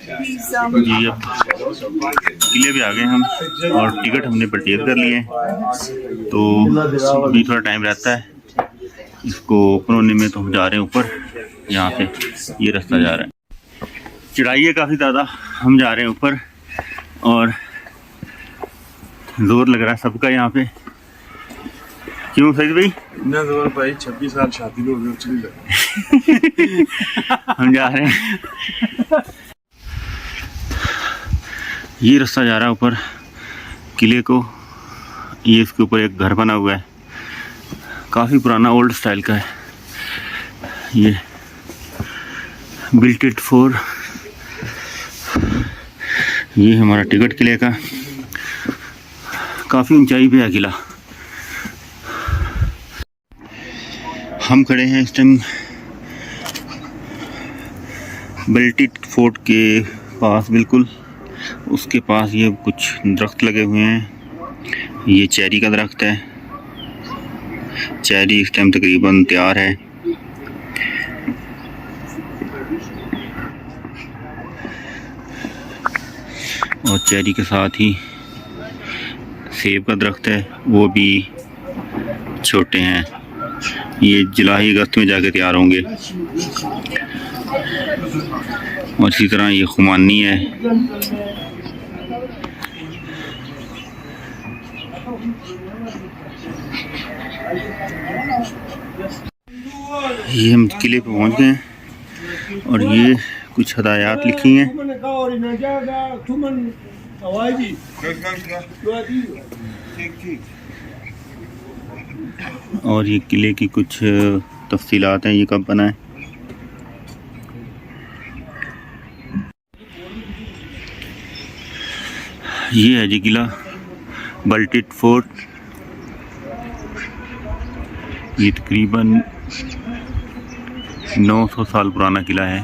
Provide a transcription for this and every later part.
जी अब किले पे आ गए हम और टिकट हमने परचेज कर लिए, तो अभी थोड़ा टाइम रहता है इसको ओपन होने में, तो हम जा रहे हैं ऊपर। यहाँ से ये रास्ता जा रहा है, चढ़ाई है काफ़ी ज़्यादा, हम जा रहे हैं ऊपर और जोर लग रहा है सबका यहाँ पे। क्यों सही भाई? इतना जोर भाई, 26 साल शादी हो गई हम जा रहे हैं। ये रास्ता जा रहा है ऊपर किले को। ये इसके ऊपर एक घर बना हुआ है, काफ़ी पुराना ओल्ड स्टाइल का है। ये बिल्ट इट फॉर, ये हमारा टिकट किले का। काफ़ी ऊंचाई पे है किला। हम खड़े हैं इस टाइम बिल्ट इट फोर्ट के पास, बिल्कुल उसके पास ये कुछ दरख्त लगे हुए हैं। ये चेरी का दरख्त है, चेरी इस टाइम तकरीबन तैयार है। और चेरी के साथ ही सेब का दरख्त है, वो भी छोटे हैं। ये जुलाई अगस्त में जाके तैयार होंगे। और इसी तरह ये खुमानी है। ये हम किले पे पहुंच गए और ये कुछ हदायत लिखी हैं। और ये किले की कुछ तफसीलात हैं, ये कब बना है। ये है जी किला बिल्ट इट फोर्ट। ये तकरीबन 900 साल पुराना किला है।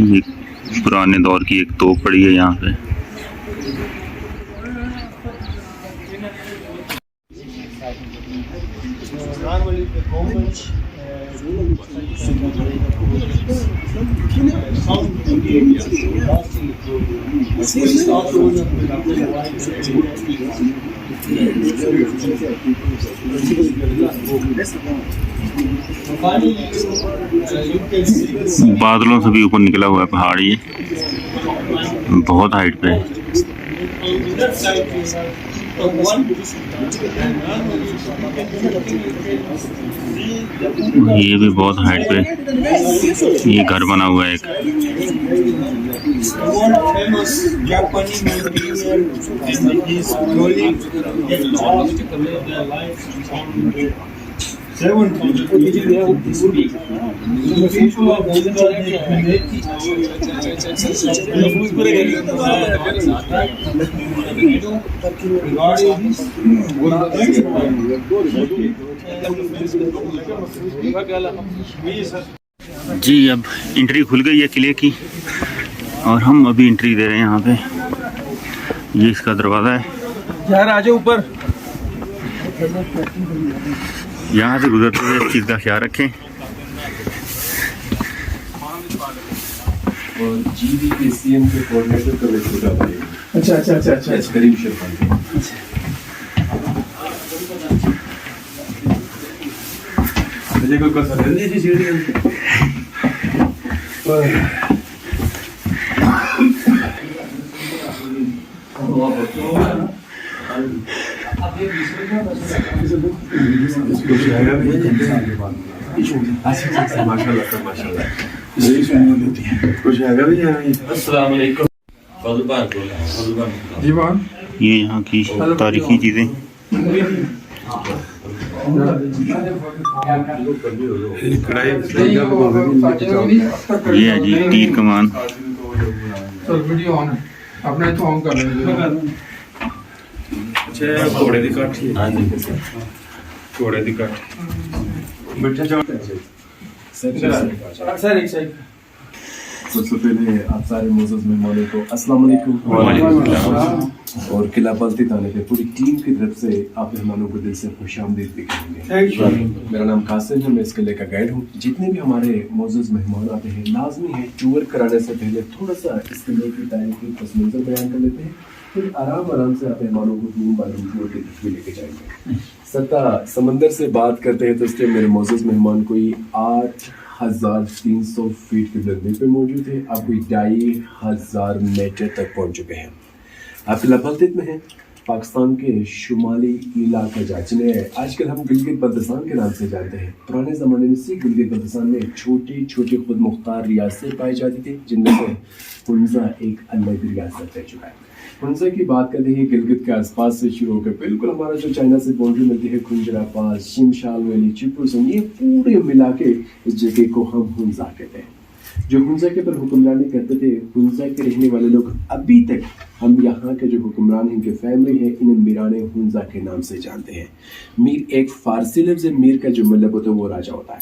ये पुराने दौर की एक तोप पड़ी है यहाँ पे। बादलों से भी ऊपर निकला हुआ है पहाड़, ये बहुत हाइट पे है। ये भी बहुत हाइट पे, ये घर बना हुआ है एक। जी अब एंट्री खुल गई है किले की और हम अभी एंट्री दे रहे हैं यहाँ पे। ये इसका दरवाज़ा है यार, आ जाओ ऊपर। यहाँ से गुजरते हुए इस चीज़ का ख्याल रखें। GDPCM के कोऑर्डिनेटर का वेट होता है। अच्छा अच्छा अच्छा अच्छा, करीम शेरखान। मुझे कोई कसर नहीं थी सीढ़ी माशाल्लाह कुछ हैगा भी है। अस्सलाम वालेकुम जी बान। ये यहाँ की तारीखी चीज़ें। ये है जी तीर कमान। वीडियो ऑन है, अपने तो ऑन कर लेंगे। घोड़े की काठी। हाँ जी, घोड़े की काठी। मिठा चावल सर एक साइड। सबसे पहले आप सारे मोअज़्ज़ज़ मेहमानों को अस्सलाम वालेकुम। और किला बाल्तीत आने पे पूरी टीम की तरफ से आप मेहमानों को दिल से खुशामदीद भी करेंगे। मेरा नाम कासिम है, मैं इस किले का गाइड हूँ। जितने भी हमारे मोअज़्ज़ज़ मेहमान आते हैं, लाजमी है टूर कराने से पहले थोड़ा सा इस किले की तारीखी पस मंज़र बयान कर लेते हैं, फिर आराम से आप मेहमानों को रूम बाय रूम टूर की तरफ भी लेके जाएंगे। सत्ता समंदर से बात करते हैं तो इसलिए मेरे मोअज़्ज़ज़ मेहमान कोई 8,300 फीट की बुलंदी पे मौजूद है। आप कोई 2,500 मीटर तक पहुँच चुके हैं। आप किला बाल्तीत में हैं, पाकिस्तान के शुमाली इलाका जिन्हें आजकल हम गिलगित बल्तिस्तान के नाम से जानते हैं। पुराने ज़माने में से गिलगित बल्तिस्तान में छोटी छोटी खुद मुख्तार रियासतें पाई जाती थी, जिनमें से हुंज़ा एक अलग रियासत रह चुका है। हुंज़ा की बात करते हैं गिलगित के आसपास से शुरू होकर बिल्कुल हमारा जो चाइना से बाउंड्री मिलती है, खुंजरा पास, शिमशाल वैली, चिपुसन, ये पूरे मिला के इस जगह को हम हुंज़ा कहते हैं। जो हुंज़ा के पर हुक्मरानी करते थे, हुंज़ा के रहने वाले लोग अभी तक हम यहाँ के जो हुक्मरान हैं, इनके फैमिली है, इन्हें मीराने हुंज़ा के नाम से जानते हैं। मीर एक फारसी लफ्ज़ है, मीर का जो मतलब होता है वो राजा होता है।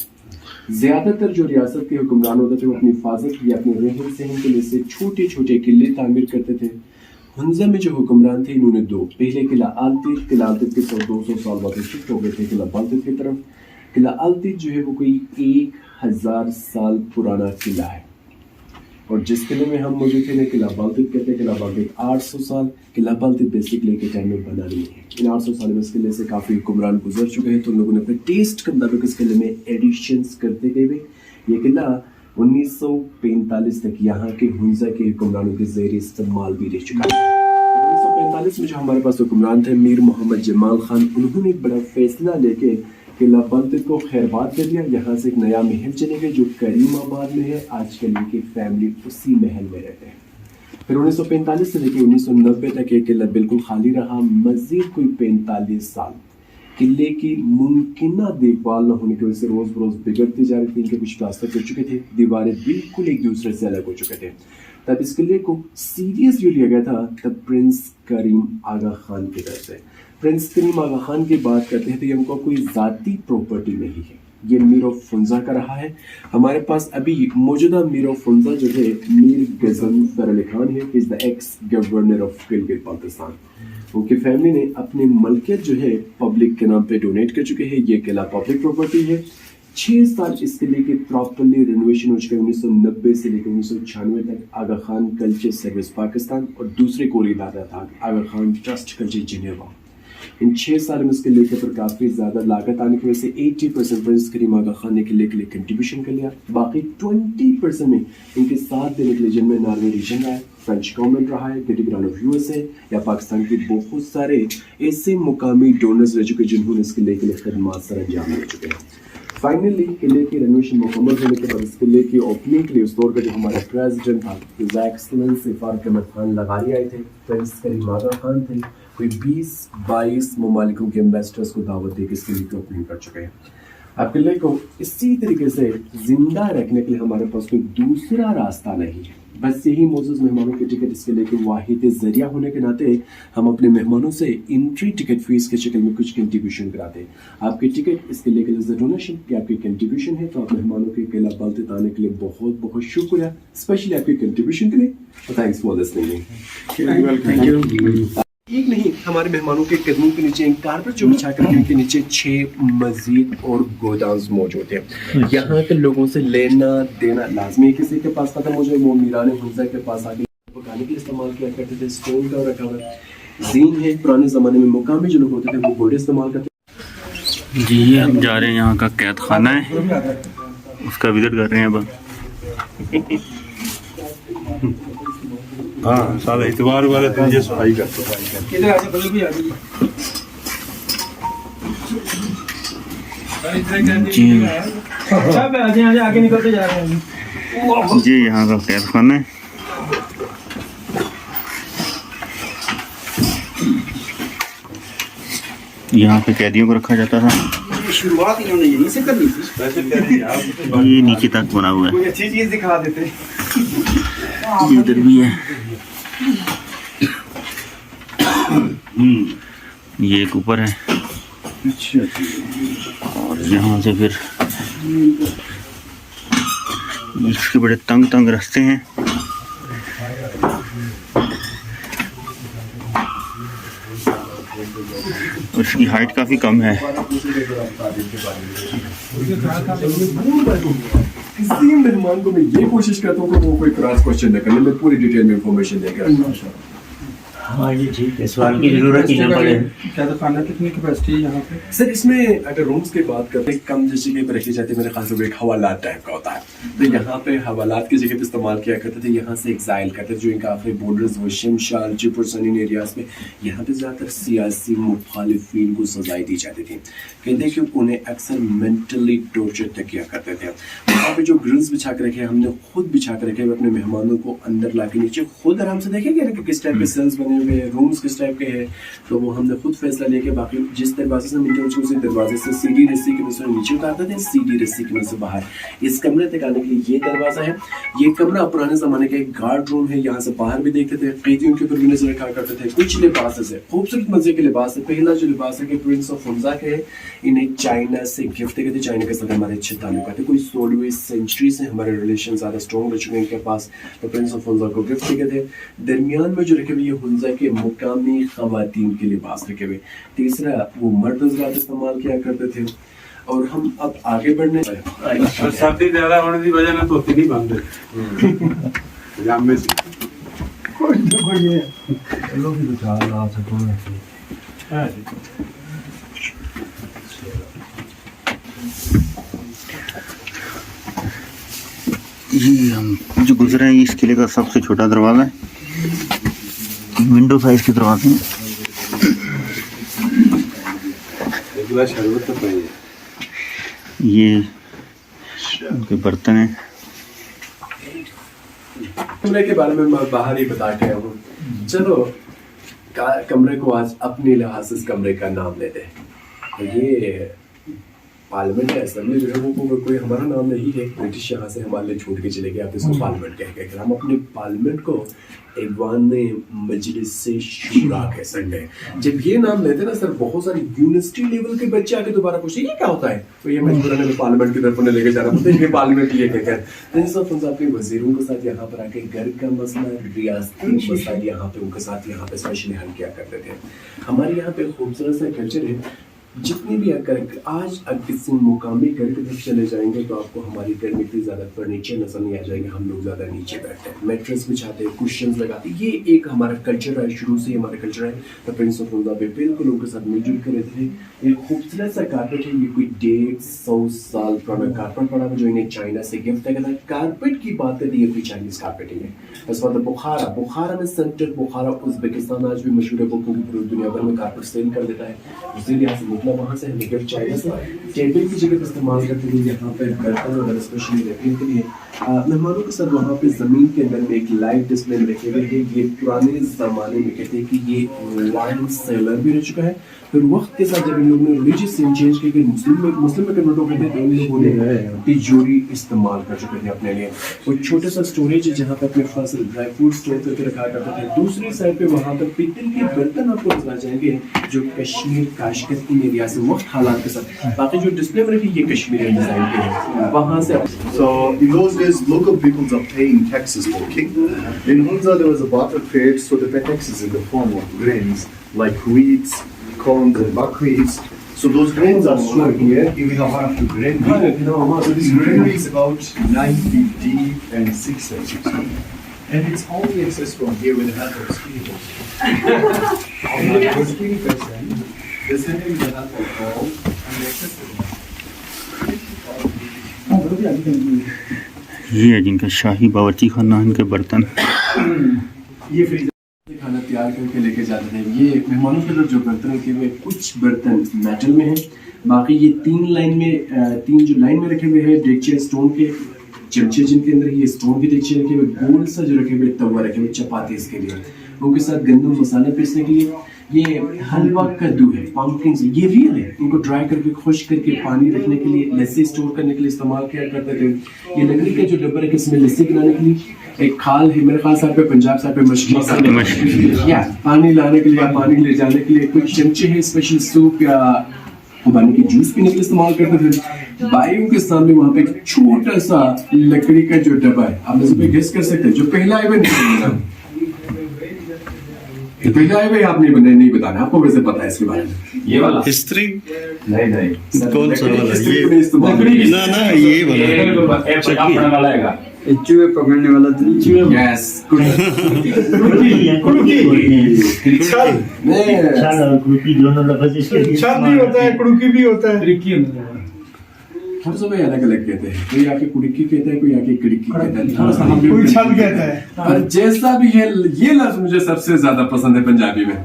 ज़्यादातर जो रियासत के हुक्मरान होते थे वो अपनी हिफाजत या अपने रहन सहन के लिए से छोटे छोटे किले तामीर करते थे। हुंज़ा में जो हुक्मरान थे, इन्होंने दो, पहले किला आलतीत के 200 साल बाद शिफ्ट हो गए थे किला बाल्तीत की तरफ। किला आलतीत जो है वो कोई 1000 साल पुराना किला है, और जिस किले में हम मौजूद थे किला बाल्तीत कहते हैं। किला बाल्तीत 800 साल, किला बाल्तीत बेसिकली के टाइम में बना नहीं है। इन 800 साल में इस किले से काफ़ी हुक्मरान गुजर चुके हैं, तो लोगों ने अपने टेस्ट के मुताबिक इस किले में एडिशंस करते गए। ये किला 1945 तक यहाँ के हुंज़ा के हुक्मरानों के ज़ेर इस्तेमाल भी रह चुका है। 1945 में जो हमारे पास हुक्मरान थे मीर मोहम्मद जमाल खान, उन्होंने एक बड़ा फैसला लेके किला बाल्तीत को खैरबाद कर दिया। यहाँ से एक नया महल चले गए जो करीमाबाद में है। आजकल इनकी फैमिली उसी महल में रहते हैं। फिर 1945 से लेकर 1990 तक ये किला बिल्कुल खाली रहा। मजीद कोई 45 साल किले की मुमकिना देखभाल न होने की वजह से रोज बरोज बिगड़ती जा रही थी। इनके कुछ प्लास्टर कर चुके थे, दीवारें बिल्कुल एक दूसरे से अलग हो चुके थे। तब इस किले को सीरियस जो लिया गया था तब प्रिंस करीम आगा खान की तरफ से। प्रिंस करीम आगा खान की बात करते हैं तो ये उनका कोई ज़ाती प्रॉपर्टी नहीं है, ये मीर ऑफ हुंज़ा का रहा है। हमारे पास अभी मौजूदा मीर ऑफ हुंज़ा जो है मीर गज़नफ़र अली खान है, is the x governor of Gilgit Baltistan. उनकी फैमिली ने अपनी मलकियत जो है पब्लिक के नाम पे डोनेट कर चुके हैं। ये किला पब्लिक प्रॉपर्टी है। 6 साल इस किले की प्रॉपरली रिनोवेशन हो चुके हैं। 1990 से लेकर 1996 तक आगा खान कल्चर सर्विस पाकिस्तान और दूसरे कोई इदारा था आगा खान ट्रस्ट कल्चर जिनेवा। इन 6 साल में इस किले के ऊपर काफ़ी ज़्यादा लागत आने की वजह से 80% प्रिंस करीम आगा खान ने किले के लिए कंट्रीब्यूशन कर लिया। बाकी 20% में इनके साथ देने के लिए जिनमें नॉर्वे रीजन रहा है, फ्रेंच गवर्नमेंट रहा है, ग्रेट ग्रांड ऑफ यूएसए या पाकिस्तान के बहुत सारे ऐसे मुकामी डोनर्स रह चुके जिन्होंने इस किले के लिए खदमात सर अंजाम दे चुके हैं। फाइनली किले की रेनोवेशन मुकम्मल होने के बाद इस किले की ओपनिंग के लिए उस दौर का जो हमारा प्रेसिडेंट था हिज एक्सीलेंसी फारूक अहमद खान लगारी आए थे। प्रिंस करीम आगा खान थे, कोई 20-22 ममालिकों के एम्बेसडर्स को दावत देकर इस किले की ओपनिंग कर चुके हैं। अब किले को इसी तरीके से जिंदा रखने के लिए हमारे पास कोई दूसरा रास्ता नहीं है, बस यही मोअज़्ज़ज़ मेहमानों के टिकट इस किले के वाहिद ज़रिया होने के नाते हम अपने मेहमानों से एंट्री टिकट फीस के शक्ल में कुछ कंट्रीब्यूशन कराते हैं। आपके टिकट इस किले के लिए डोनेशन या आपकी कंट्रीब्यूशन है, तो आप मेहमानों के किला बाल्तीत आने के लिए बहुत बहुत शुक्रिया, स्पेशली आपके कंट्रीब्यूशन के लिए। Thanks for listening. Thank you. एक नहीं, हमारे मेहमानों के कदमों के नीचे कारपेट जो बिछा कर उनके नीचे 6 मस्जिद और गोदाम्स मौजूद हैं। यहाँ के लोगों से लेना देना लाजमी है। किसी के पास खत्म हो जाए वो मीराने हुंज़ा के पास आके पकाने के लिए इस्तेमाल किया करते थे। स्टोन का रखा हुआ जीन है, पुराने ज़माने में मुकामी जो लोग होते थे वो घोड़े इस्तेमाल करते। जी हम जा रहे हैं, यहाँ का कैद खाना है, उसका विजिट कर रहे हैं अब। हाँ, सारा इतवार वाले दिन ये सफाई करते जी आगे निकलते जा रहे हैं जी, यहाँ का कैद खाना है। यहाँ पे कैदियों को रखा जाता था। शुरुआत इन्होंने यहीं से करनी थी। ये नीचे तक बना हुआ है, कोई अच्छी चीज दिखा देते। इधर भी है, ये एक ऊपर है। अच्छा, और यहाँ से फिर इसके बड़े तंग तंग रास्ते हैं। और इसकी हाइट काफ़ी कम है। किसी मेहमान को मैं ये कोशिश करता हूँ कि वो कोई क्रॉस क्वेश्चन न करे, मैं पूरी डिटेल में इंफॉर्मेशन देकर। हाँ ये ठीक है, सवाल की जरूरत ही ना पड़े। क्या खाना कितनी कैपेसिटी है यहाँ पे? सर इसमें अगर रूम्स की बात करते हैं कम जैसी जगह पर रखी जाती है, मेरे ख्याल से वो एक हवालात टाइप का होता है, तो यहाँ पे हवालात की जगह पे इस्तेमाल किया करते थे। यहाँ से एक्साइल करते थे जो इनका आखिरी बॉर्डर्स वो शिमशाल चिपुर सनीन एरियाज में, यहाँ पे ज़्यादातर सियासी मुखालिफिन को सजाएं दी जाती थी। कहते हैं कि उन्हें अक्सर मेंटली टॉर्चर तक किया करते थे। वहाँ पे जो ग्रिल्स बिछा कर रखे हमने खुद बिछा कर रखे, अपने मेहमानों को अंदर ला के नीचे खुद आराम से देखेंगे कि किस टाइप के सेल्स बने हुए हैं, रूम्स किस टाइप के हैं, तो वो हमने खुद फैसला लेके बाकी जिस दरवाजे से हम इंटर उसी दरवाजे से सीधी रस्सी की मदद से नीचे उतारते थे, सीधी रस्सी की मदद से बाहर इस कमरे तक आने के लिए ये दरवाजा है। ये कमरा पुराने जमाने का एक गार्ड रूम है, यहाँ से बाहर भी देखते थे, कैदियों के ऊपर भी नजर रखा करते थे। कुछ लिबास है खूबसूरत मजे के लिबास है। पहला जो लिबास है कि प्रिंस ऑफ हुंजा के है, इन्हें चाइना से गिफ्ट देते थे। चाइना के साथ हमारे अच्छे ताल्लुकात थे, कोई 16वीं सेंचुरी से हमारे रिलेशन ज्यादा स्ट्रॉन्ग रह चुके हैं इनके पास, तो प्रिंस ऑफ हुंजा को गिफ्ट देते थे। दरमियान में जो रखे हुए ये हुंजा के मुकामी खवातीन के लिबास रखे हुए। तीसरा वो मर्द हज़रात इस्तेमाल किया करते थे। और हम अब आगे बढ़ने सर्दी ज्यादा होने की वजह से धोती नहीं बांधते जाम में से ये हम जो गुजरे हैं इस किले का सबसे छोटा दरवाज़ा है, विंडो साइज के दरवाजे हैं। ये उनके बर्तन हैं। कमरे के बारे में मैं बाहर ही बता के आया हूँ। चलो कमरे को आज अपने लिहाज से इस कमरे का नाम लेते हैं। तो ये पार्लियामेंट है, असेंबली जो है वो कोई हमारा नाम नहीं है, ब्रिटिश यहाँ से हमारे लिए छूट के चले गए, आप इसको पार्लियामेंट कह के। हम अपने पार्लियामेंट को ऐवान मजलिस से शूरा कह सकते हैं। जब ये नाम लेते हैं ना सर, बहुत सारे यूनिवर्सिटी लेवल के बच्चे आके दोबारा पूछते ये क्या होता है, तो ये मैं पुराने पार्लियामेंट की तरफ लेके जा रहा हूँ। पार्लियामेंट ये कहते हैं आपके वजीरों के साथ यहाँ पर आके घर का मसला, रियासती मसाइल यहाँ पे उनके साथ यहाँ पे स्पेशली हल किया करते थे। हमारे यहाँ पे खूबसूरत सा कल्चर है। जितने भी आज अब किसी मुकामी घर की तरफ चले जाएंगे तो आपको हमारी घर में इतनी ज़्यादा फर्नीचर नजर नहीं आ जाएगा। हम लोग ज़्यादा नीचे बैठते हैं, मैट्रेस बिछाते हैं, कुशन्स लगाते हैं। ये एक हमारा कल्चर है, शुरू से हमारा कल्चर है। तो प्रिंस ऑफ हुंजा बिल्कुल लोगों के साथ मिलजुल कर रहते थे। एक खूबसूरत सा कारपेट है, ये कोई 150 साल पुराना कारपेट पड़ा है जो इन्हें चाइना से गिफ्ट किया था। कारपेट की बात है, ये कोई चाइनीज कारपेट ही है। इस बात बुखारा में सेंटर बुखारा उज़्बेकिस्तान आज भी मशहूर है, क्योंकि पूरी दुनिया भर में कारपेट सेल कर देता है। उसी लिहाज से वहाँ से हमें गिफ्ट चाहिए से टेबल की जगह इस्तेमाल करते थे। यहाँ पे बर्तन वगैरह स्पेशली रखने के लिए मेहमानों के साथ वहाँ पे ज़मीन के अंदर में एक लाइट डिस्प्ले रखे हुए हैं। ये पुराने ज़माने में कहते हैं कि ये वाइन सेलर भी रह चुका है। फिर वक्त के साथ जब इन लोगों ने रिलीजियस सीन चेंज किया कि मुस्लिम में कन्वर्ट हो गए थे, तो इन लोगों ने तिजोरी इस्तेमाल कर चुके थे अपने लिए। वो छोटा सा स्टोरेज है जहाँ पे अपने फसल ड्राई फ्रूट स्टोर करके रखा करते थे। दूसरी साइड पे वहाँ पर पीतल के बर्तन आपको नजर आ जाएंगे जो कश्मीर काशगर की एरिया से वक्त हालात के साथ। बाकी जो डिस्प्ले में रखी ये कश्मीरी डिजाइन के हैं। वहाँ से So in those days, local peoples are paying taxes for king. In Hunza, there was a barter trade, so they pay taxes in the form of grains like wheat, corn, and buckwheat. So those grains are stored here. We have one of the grain. So this granary is about 9 feet deep and 6 feet deep. And it's only accessed from here with the help of speedboats. The skinny person, they send him the help of all and they access it. ये है जिनका शाही बावर्ची खाना के बर्तन। ये freezer खाना तैयार करके लेके जाते थे। ये मेहमानों के लिए जो बर्तन रखे हुए, कुछ बर्तन मेटल में हैं, बाकी ये तीन जो लाइन में रखे हुए हैं डेगचे स्टोन के, चमचे जिनके अंदर ये स्टोन के डेगचे रखे हुए, गोल सा जो रखे हुए तवा रखे हुए चपाती इसके लिए, उनके साथ गंदम मसाला पीसने के लिए। ये हलवा कद्दू है, पम्पकिन से, ये रियल है। इनको ड्राई करके खुश करके पानी रखने के लिए, लस्सी स्टोर करने के लिए इस्तेमाल किया करते थे। ये लकड़ी का जो डब्बा है इसमें लस्सी बनाने के लिए एक खाल है, मेरे ख्याल साहब पे पंजाब साहब पे मछली या पानी लाने के लिए या पानी ले जाने के लिए। कुछ चमचे है स्पेशल सूप या खुबानी की जूस पीने के लिए इस्तेमाल करते थे। बाइयों के सामने वहाँ पे एक छोटा सा लकड़ी का जो डब्बा है, आप इस पे गेस कर सकते हैं, जो पहला इवेंट बिलाए भाई आप नहीं बताना, आपको वैसे पता है इसके बारे में। ये वाला हिस्ट्री नहीं कौन सा वाला? ये ना ना ये वाला वाला है। चूहे पकड़ने वाला तो नहीं, चूहे यस छाल और कुर्की दोनों लफ्ज इसके लिए छाल भी होता है, कुड़ुकी भी होता है। हर समय अलग अलग कहते हैं, कोई आके कुड़की कहता है, कोई आके किड़की कहता है, कोई छल कहता है। पर जैसा भी है, ये लफ्ज मुझे सबसे ज्यादा पसंद है पंजाबी में।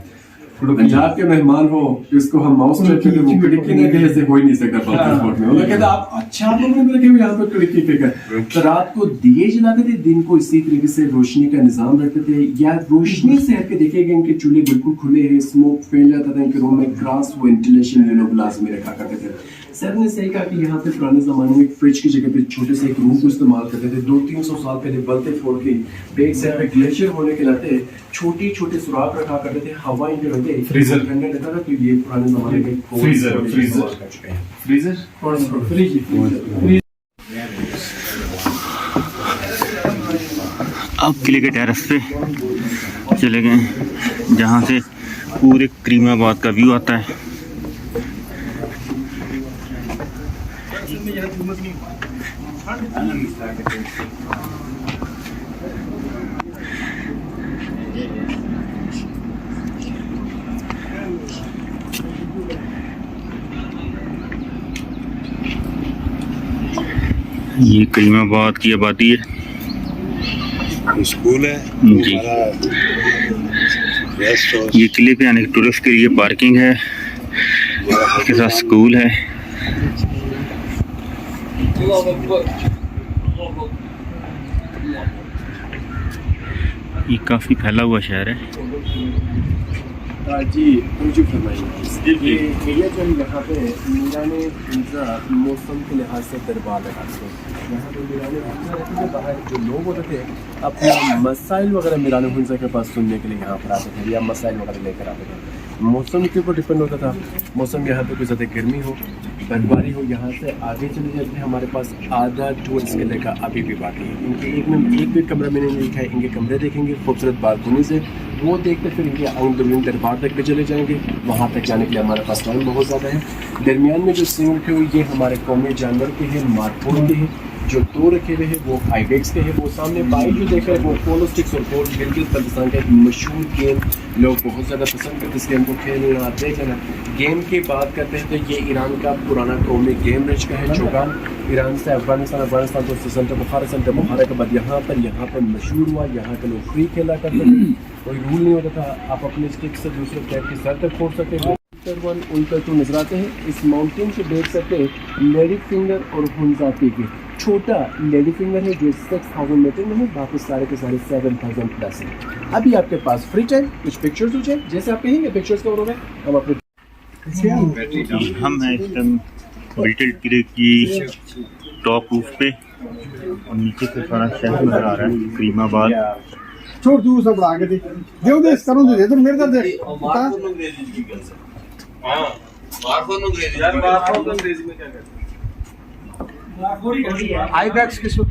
पंजाब के मेहमान हो, इसको हम माउस में रखे, वो खिड़की ने कहे से हो ही नहीं सकता पासपोर्ट में। उन्होंने कहता आप अच्छा, आप लोगों ने रखे हुए यहाँ पर खिड़की पे तो रात को दिए जलाते थे, दिन को इसी तरीके से रोशनी का निजाम रखते थे। या रोशनी से हटके देखेगा इनके चूल्हे बिल्कुल खुले हैं, स्मोक फैल जाता था इनके रूम में, क्रॉस वेंटिलेशन ये लोग लाजमी रखा करते थे। सर ने सही कहा कि यहाँ पे पुराने जमाने में फ्रिज की जगह पे छोटे से एक रूम को इस्तेमाल करते थे। 200-300 साल पहले बलते फोड़ के बैक साइड पे ग्लेशियर होने के नाते छोटे छोटे सुराख रखा करते थे, हवा इनके रहते, फ्रीजर ठंडा रहता था। तो ये पुराने जमाने के फ्रीजर कर चुके हैं। अब किले के टेरेस पे चले गए, जहाँ से पूरे करीमाबाद का व्यू आता है। ये करीमाबाद की आबादी है, स्कूल है जी। ये किले पे आने के टूरिस्ट के लिए पार्किंग है, इसके साथ स्कूल है। ये काफी फैला हुआ शहर है। जी मुझे फरमाइए, ये एरिया जो यहाँ पे मीराने हिंसा मौसम के लिहाज से दरबार लगाते हैं। यहाँ पे मीराने हिंसा रहते थे, बाहर जो लोग होते थे अपना मसाइल वगैरह मीराने हिंसा के पास सुनने के लिए यहाँ पर आते थे, या मसाइल वगैरह लेकर आते थे। मौसम के ऊपर डिपेंड होता था। मौसम यहाँ पे कोई ज़्यादा गर्मी हो, बर्फबारी हो, यहाँ से आगे चले जाते हैं। हमारे पास आधा टूर इसके लेकर अभी भी बाकी है। इनके एक भी कमरा मैंने नहीं देखा है। इनके कमरे देखेंगे खूबसूरत बालकनी से, वो देखते फिर इनके अंदरूनी दरबार तक भी चले जाएंगे। वहाँ तक जाने के लिए हमारे पास टाइम बहुत ज़्यादा है। दरमियान में जो सीन रखे हुए ये हमारे कौमी जानवर के हैं, मारपोल के हैं। जो दो रखे हुए हैं वो आइबेक्स के हैं। वो सामने बाई जो देख रहे हैं वो पोलो स्टिक्स और बोर्ड, गिलगित बल्तिस्तान का एक मशहूर गेम, लोग बहुत ज़्यादा पसंद करते हैं इस गेम को खेलना। देखना गेम की बात करते हैं तो ये ईरान का पुराना कौमी गेम रच का है। चौगान ईरान से अफगानिस्तान को सेंटर बुखारा के बाद यहाँ पर मशहूर हुआ। यहाँ के लोग फ्री खेला करते थे, कोई रूल नहीं होता था। आप अपने स्टिक से दूसरे प्लेयर की सर तक फोड़ सकते हैं। उल्टा टू नजर आते हैं। इस माउंटेन से देख सकते हैं लेडी फिंगर और हुंजा पीक। छोटा लेडी फिंगर है जो 6000 मीटर में है, बाकी सारे के सारे 7000 प्लस है। अभी आपके पास फ्री टाइम कुछ पिक्चर्स हो जाए, जैसे आप कहेंगे पिक्चर्स कवर हो गए, हम अपने हम हैं इस टाइम बिल्टल किले की टॉप रूफ पे, और नीचे से सारा शहर नजर आ रहा है करीमाबाद। छोड़ तू सब आगे दे देव दे करो दे तो मेरे तरफ देख बता। आईबैक्स किसको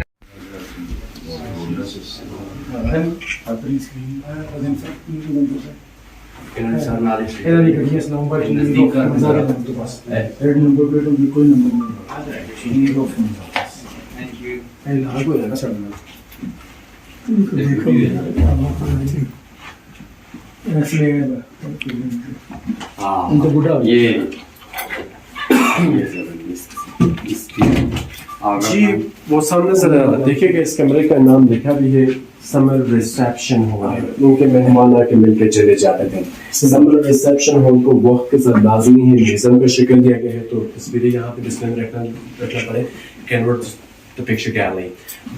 जी वो सामने से देखिएगा। इस कमरे का नाम लिखा भी है समर रिसेप्शन हॉल। उनके मेहमान आके मिलकर चले जाते थे। समर रिसेप्शन हॉल को वक्त के साथ लाजमी है म्यूजियम का शक्ल दिया गया है, तो तस्वीरें यहाँ पे डिस्प्ले में रखना पड़े। कैनवर्ड द पिक्चर गैलरी,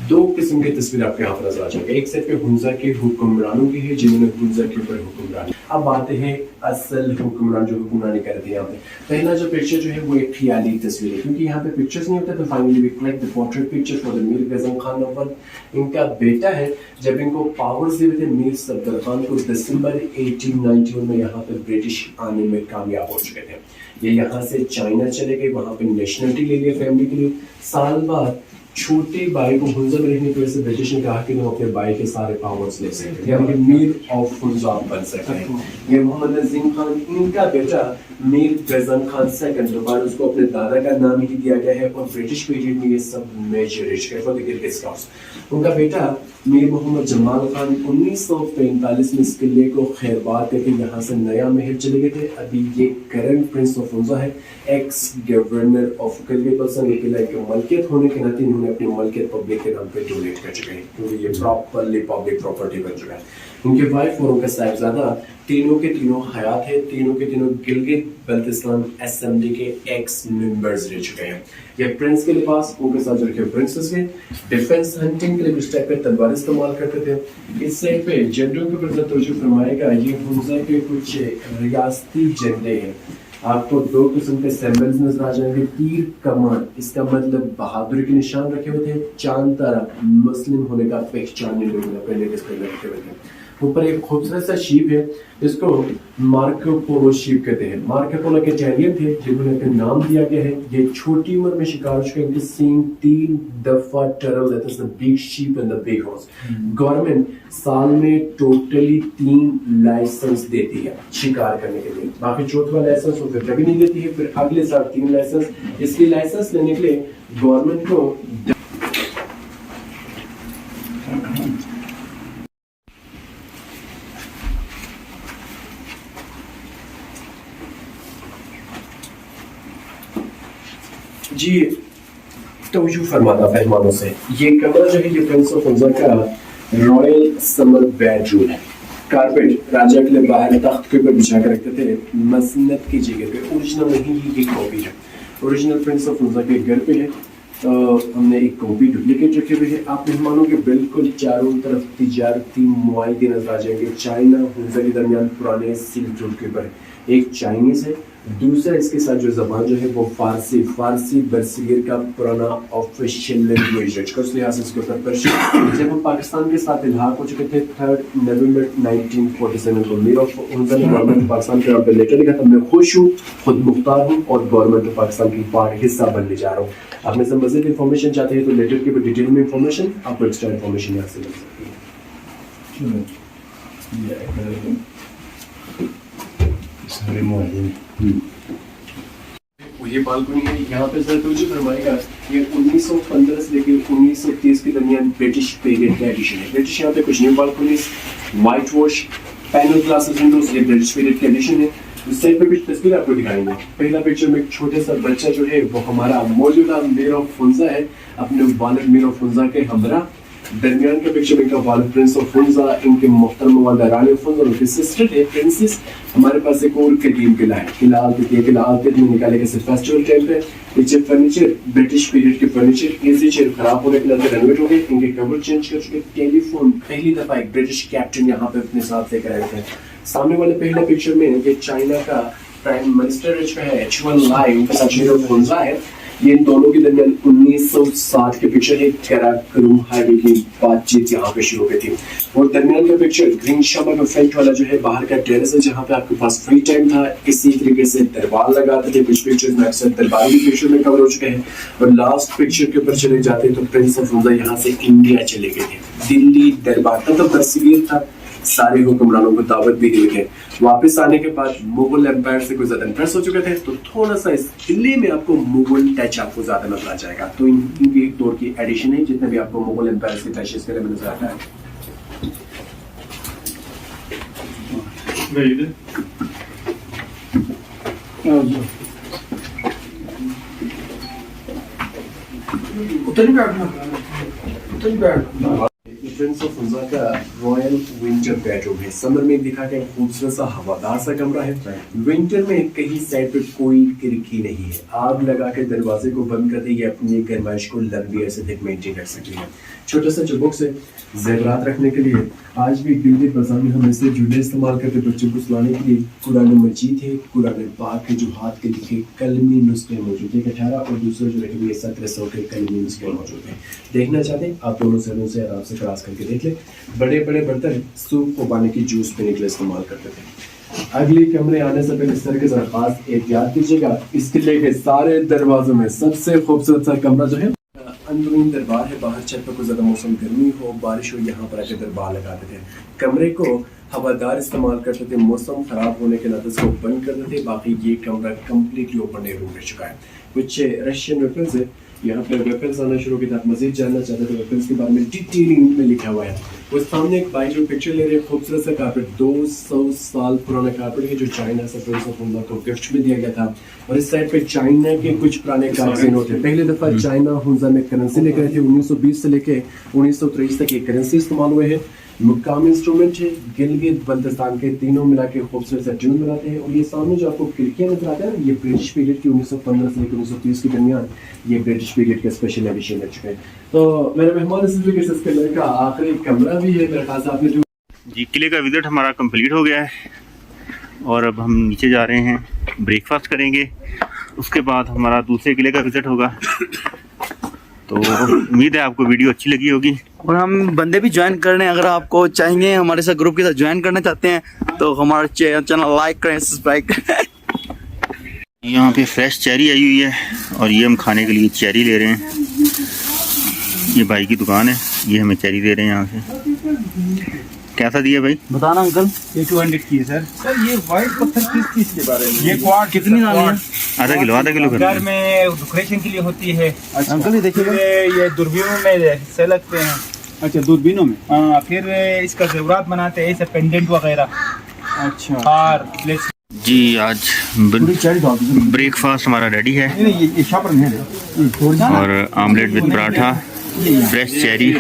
दो किस्म की तस्वीर आपके यहाँ पर नजर आ जाएगी। एक साइड पे हुंजा के हुक्मरानों की है जिन्होंने हुंजा के ऊपर हुक्मरानी। अब आते हैं असल हुक्मरान जो हुक्मरानी करते हैं यहाँ पे। पहला जो पिक्चर जो है वो एक ख्याली तस्वीर है, क्योंकि यहाँ पे पिक्चर्स नहीं होते। तो finally we click the portrait picture for the Mir Gajam Khan अव्वल। इनका बेटा है, जब इनको पावर्स दिए थे मीर सफदर खान को दिसंबर 1891 में यहाँ पे ब्रिटिश आने में कामयाब हो चुके थे। ये यहाँ से चाइना चले गए, वहाँ पे नेशनलिटी ले लिया फैमिली के लिए। साल बाद छोटे भाई को हुंजा में रहने की वजह से ब्रिटिश ने कहा कि तुम अपने भाई के सारे पावर्स ले सकते हैं, यानी कि मीर ऑफ हुंजा बन सकते हैं। ये मोहम्मद अजीम खान इनका बेटा मीर गजन खान सेकंड, दोबारा उसको अपने दादा का नाम ही दिया गया है और ब्रिटिश पीरियड में ये सब मेजर रिच गए फॉर द गिलगित स्काउट्स। उनका बेटा मीर मोहम्मद जमाल खान 1945 में इस किले को खैरबाद करके यहाँ से नया महल चले गए थे। अभी ये करंट प्रिंस ऑफ हुंजा है, x governor of Gilgit Baltistan. ये किला की मलकियत होने के नाते इन्होंने अपनी मलकियत पब्लिक के नाम पे डोनेट कर चुके हैं, क्योंकि ये प्रॉपरली पब्लिक प्रॉपर्टी बन चुका है। उनके वाइफ और उनका साहिबजादा तीनों के तीनों हयात है, तीनों के तीनों गिलगित बल्तिस्तान असेंबली के एक्स मेंबर्स रह चुके हैं। ये प्रिंस के लिबास, उनके साथ जो रखे प्रिंसेस के डिफेंस हंटिंग के लिए कुछ टाइप के तलवार इस्तेमाल करते थे। इस साइड पे झंडों के ऊपर तवज्जो फरमाएगा, ये हुंजा के कुछ रियासती झंडे हैं। आपको दो किस्म के सिंबल्स नजर आ जाएंगे। तीर कमान, इसका मतलब बहादुरी के निशान रखे हुए थे। चांद तारा मुस्लिम होने का पहचानने पहले डिस्प्ले में रखे हुए थे। ऊपर एक खूबसूरत सा शीप है, इसको मार्को पोलो शीप कहते हैं। मार्को पोलो के इटालियन थे जिन्होंने अपना नाम दिया गया है। ये छोटी उम्र में शिकार हो चुके हैं, सींग 3 दफा टरल, that is the big sheep and the big horse. Government साल में टोटली 3 लाइसेंस देती है शिकार करने के लिए, बाकी चौथा लाइसेंस वो फिर कभी नहीं देती है। फिर अगले साल 3 लाइसेंस। इसलिए लाइसेंस लेने के लिए गवर्नमेंट को जी तवज्जो फरमाता मेहमानों से। ये कमरा जो है ये प्रिंस ऑफ हुंजा का रॉयल समर बेडरूम है। कारपेट राजा के लिए बाहर तख्त के ऊपर बिछा कर रखते थे, मसनद की जगह पे। ओरिजिनल नहीं, ये कॉपी है। ओरिजिनल प्रिंस ऑफ हुंजा के घर पे है। हमने एक कॉपी डुप्लीकेट रखे हुए है। आप मेहमानों के बिल्कुल चारों तरफ तिजारती मुआयदे नजर आ जाएंगे। चाइना हुंजा के दरमियान पुराने सिल्क रूट के ऊपर एक चाइनीज है, दूसरा इसके साथ जो जबान जो है वो फारसी बरसीर का पुराना ऑफिशियल लैंग्वेज है। उस लिहाज से इसके ऊपर पर्शियन। जब हम पाकिस्तान के साथ इल्हाक हो चुके थे 3 नवंबर 1947 को मीर ऑफ हुंजा ने गवर्नमेंट पाकिस्तान के नाम पे लेटर लिखा था, मैं खुश हूँ, खुद मुख्तार हूँ और गवर्नमेंट ऑफ पाकिस्तान की पार्ट हिस्सा बनने जा रहा हूँ। आप में से मज़ीद इन्फॉर्मेशन चाहते हैं तो लेटर के ऊपर डिटेल में इन्फॉर्मेशन आपको एक्स्ट्रा इन्फॉर्मेशन यहाँ से मिल सकती है। ये बालकनी है, यहाँ पे सर तवज्जो फरमाएगा, ये 1915 से लेकर 1930 के दरमियान ब्रिटिश पीरियड का एडिशन है। ब्रिटिश यहाँ पे कुछ new balcony, white wash, panel glasses Windows, ये ब्रिटिश पीरियड का एडिशन है। उस साइड पे कुछ तस्वीर आपको दिखाएंगे। पहला पिक्चर में एक छोटा सा बच्चा जो है वो हमारा मौजूदा मीर ऑफ हुंजा है, अपने वालिद मीर ऑफ हुंजा के हमरा। दरमियान के पिक्चर में इनका वालिद प्रिंस ऑफ हुंजा, इनके मोहतरम वालिदा रानी ऑफ हुंजा, उनकी सिस्टर है प्रिंसेस। हमारे पास एक और कदीम किला है, किला आलतित में निकाले गए फेस्टिवल टाइम पे। पीछे फर्नीचर ब्रिटिश पीरियड के फर्नीचर, इजी चेयर खराब होने के नाते रेनोवेट हो गए, इनके कवर चेंज कर चुके। टेलीफोन पहली दफा एक ब्रिटिश कैप्टन यहाँ पे अपने साथ लेकर आए थे। सामने वाले पहले पिक्चर में ये चाइना का प्राइम मिनिस्टर जो है चुन लाई, उनके साथ मीर ऑफ हुंजा है। ये इन दोनों के दरमियान 1960 के पिक्चर है, कराकोरम हाईवे की बातचीत यहाँ पे शुरू हुई थी। और दरमियान का पिक्चर ग्रीन शामा का फ्रंट वाला जो है बाहर का टेरेस है, जहाँ पे आपके पास फ्री टाइम था, इसी तरीके से दरबार लगाते थे। कुछ पिक्चर में अक्सर दरबार की पिक्चर में कवर हो चुके हैं। और लास्ट पिक्चर के ऊपर चले जाते हैं तो प्रिंस ऑफ हुंजा यहाँ से इंडिया चले गए थे। दिल्ली दरबार का तो बरसीर था, सारे हुक्मरानों को दावत भी दी गई। वापस आने के बाद मुगल एम्पायर से कुछ ज्यादा इंप्रेस हो चुके थे, तो थोड़ा सा इस किले में आपको मुगल टच आपको ज्यादा नजर आ जाएगा। तो इनकी एक दौर की एडिशन है, जितने भी आपको मुगल एम्पायर के टच इस किले में नजर आता है। प्रिंस ऑफ हुंजा का रॉयल विंटर बेडरूम है। समर में दिखा गया खूबसूरत सा हवादार सा कमरा है। विंटर में कहीं साइड पे कोई खिड़की नहीं है, आग लगा के दरवाजे को बंद कर दे, ये अपनी गरमाइश को लंबी अरसे तक मेंटेन कर सकती है। छोटा सा जो बुक्स है ज़ेवरात रखने के लिए, आज भी गिलगित बल्तिस्तान में हम इससे जुड़े इस्तेमाल करते बच्चों को सुलाने के लिए। कुरान मजीद है, कुरान पाक के जो हाथ के लिखे कलमी नुस्खे मौजूद है 18, और दूसरे जो रखे हुए 1700 के कलमी नुस्खे मौजूद हैं। देखना चाहते हैं आप दोनों शहरों से आराम से क्रॉस करके देख ले। बड़े बड़े बर्तन सूप को पानी की जूस पीने के लिए इस्तेमाल करते थे। अगले कमरे आने से पहले इस तरह के जरा खास एहतियात कीजिएगा। इस किले के सारे दरवाजों में सबसे खूबसूरत सा कमरा जो है अंदरूनी दरबार है, बाहर छत पर कोई ज़्यादा मौसम गर्मी हो बारिश हो यहाँ पर आकर दरबार लगाते थे। कमरे को हवादार इस्तेमाल करते थे, मौसम ख़राब होने के नाते इसको बंद करते थे। बाकी ये कमरा कम्प्लीटली ओपन एयर रूम रह चुका है। कुछ रशियन वेपन्स है, यहाँ पर वेपन्स आना शुरू किया। आप मजीद जानना चाहते थे वेपन्स के बारे में डिटेलिंग में लिखा हुआ है। वो सामने एक भाई जो पिक्चर ले रहे हैं, खूबसूरत सा कारपेट, 200 साल पुराना कारपेट है जो चाइना से को गिफ्ट में दिया गया था। और इस साइड पे चाइना के कुछ पुराने कागजी नोट है। पहली दफा चाइना हुंजा में करेंसी लेकर आए थे। 1920 से लेके 1923 तक ये करेंसी इस्तेमाल हुए हैं। मुकामी इंस्ट्रूमेंट है, गिलगित बल्तिस्तान के तीनों मिला के खूबसूरत सा ट्यून बनाते हैं। और ये सामने जो आपको खिड़कियां नजर आता है ना, ये ब्रिटिश पीरियड की 1915 से लेकर 1930 के दरमियान ये ब्रिटिश पीरियड का स्पेशल एडिशन रह चुके हैं। तो मेरे मेहमान इस तरीके से इसके का आखिरी कमरा भी है। मेरे ख्याल से आपने जो जी किले का विजिट हमारा कंप्लीट हो गया है और अब हम नीचे जा रहे हैं, ब्रेकफास्ट करेंगे। उसके बाद हमारा दूसरे किले का विजिट होगा। तो उम्मीद है आपको वीडियो अच्छी लगी होगी। और हम बंदे भी ज्वाइन कर रहे हैं, अगर आपको चाहेंगे हमारे साथ ग्रुप के साथ ज्वाइन करना चाहते हैं तो हमारा चैनल लाइक करें, सब्सक्राइब करें। यहाँ पे फ्रेश चेरी आई हुई है और ये हम खाने के लिए चेरी ले रहे हैं। ये भाई की दुकान है, ये हमें चेरी दे रहे हैं यहाँ से। कैसा दिया भाई? बताना अंकल। ये 200 की है सर। सर ये व्हाइट पत्थर किस के बारे में? ये क्वार्ट कितनी डाली है? आधा किलो घर में डेकोरेशन के लिए होती है। अंकल ये देखिए, ये दूरबीनों में से लगते हैं। अच्छा, दूरबीनों में। हाँ, फिर इसका जेवरात बनाते हैं, ऐसे पेंडेंट वगैरह। अच्छा। और जी आज ब्रेकफास्ट हमारा रेडी है और omelette with paratha, fresh cherry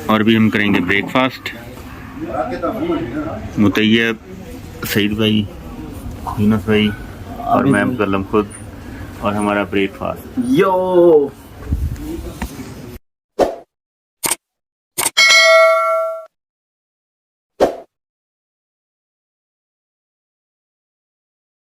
और भी हम करेंगे ब्रेकफास्ट। मुतैयब, सईद भाई, यूनुस भाई और मैं मुसल्लम खुद और हमारा ब्रेकफास्ट। यो